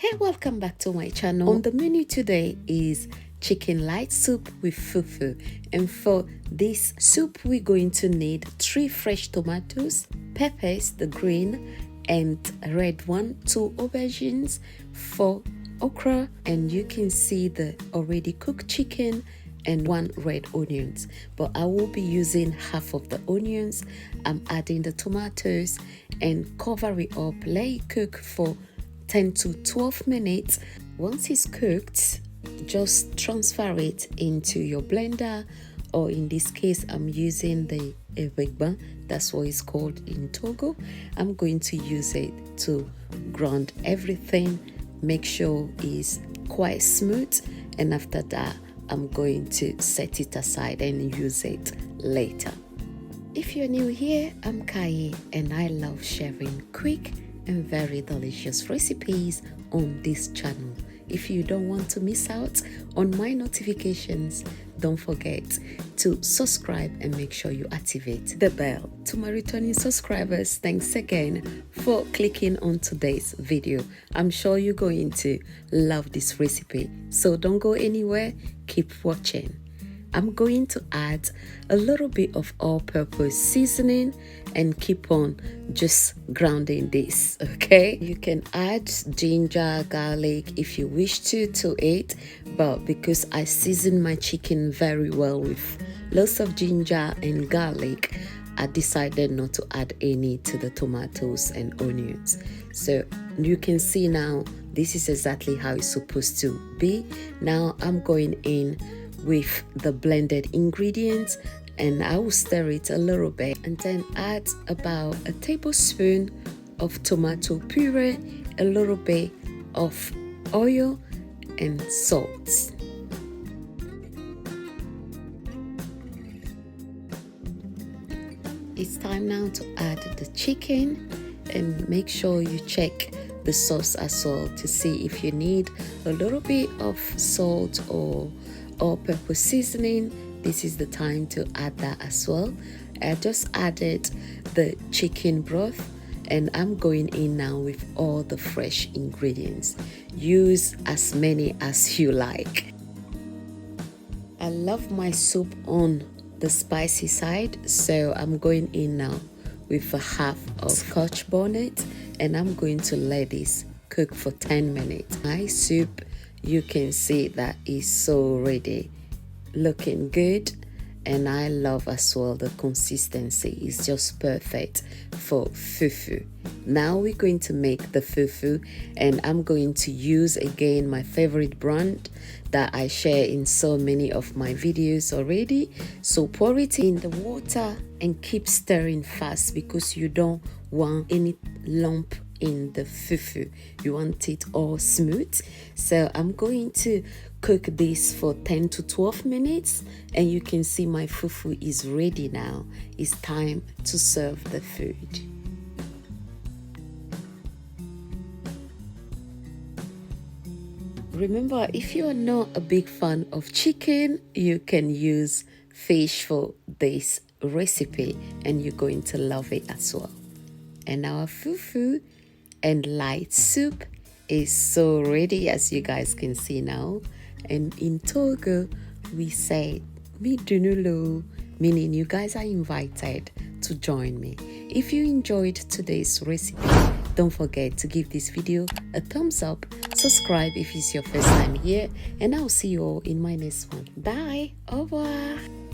Hey, welcome back to my channel. On the menu today is chicken light soup with fufu, and for this soup we're going to need 3 fresh tomatoes, peppers, the green and red one, 2 aubergines, 4 okra, and you can see the already cooked chicken and 1 red onions, but I will be using half of the onions. I'm adding the tomatoes and cover it up, let it cook for 10 to 12 minutes. Once it's cooked, just transfer it into your blender, or in this case I'm using the ebegba, that's what it's called in Togo. I'm going to use it to grind everything, make sure it's quite smooth, and after that I'm going to set it aside and use it later. If you're new here, I'm Kai and I love sharing quick and very delicious recipes on this channel. If you don't want to miss out on my notifications, don't forget to subscribe and make sure you activate the bell. To my returning subscribers, thanks again for clicking on today's video. I'm sure you're going to love this recipe, so don't go anywhere, keep watching. I'm going to add a little bit of all-purpose seasoning and keep on just grounding this, okay? You can add ginger, garlic if you wish to it, but because I season my chicken very well with lots of ginger and garlic, I decided not to add any to the tomatoes and onions. So you can see now, this is exactly how it's supposed to be. Now I'm going in with the blended ingredients and I will stir it a little bit and then add about a tablespoon of tomato puree, a little bit of oil and salt. It's time now to add the chicken and make sure you check the sauce as well to see if you need a little bit of salt or all-purpose seasoning. This is the time to add that as well. I just added the chicken broth and I'm going in now with all the fresh ingredients. Use as many as you like. I love my soup on the spicy side, so I'm going in now with a half of Scotch bonnet and I'm going to let this cook for 10 minutes. My soup, you can see that is so ready, looking good, and I love as well the consistency is just perfect for fufu. Now we're going to make the fufu and I'm going to use again my favorite brand that I share in so many of my videos already. So pour it in the water and keep stirring fast because you don't want any lump in the fufu, you want it all smooth. So I'm going to cook this for 10 to 12 minutes and you can see my fufu is ready now. It's time to serve the food. Remember, if you are not a big fan of chicken, you can use fish for this recipe and you're going to love it as well. And our fufu and light soup is so ready, as you guys can see now. And in Togo we say "Midunulo," meaning you guys are invited to join me. If you enjoyed today's recipe, don't forget to give this video a thumbs up, subscribe if it's your first time here, and I'll see you all in my next one. Bye. Au revoir.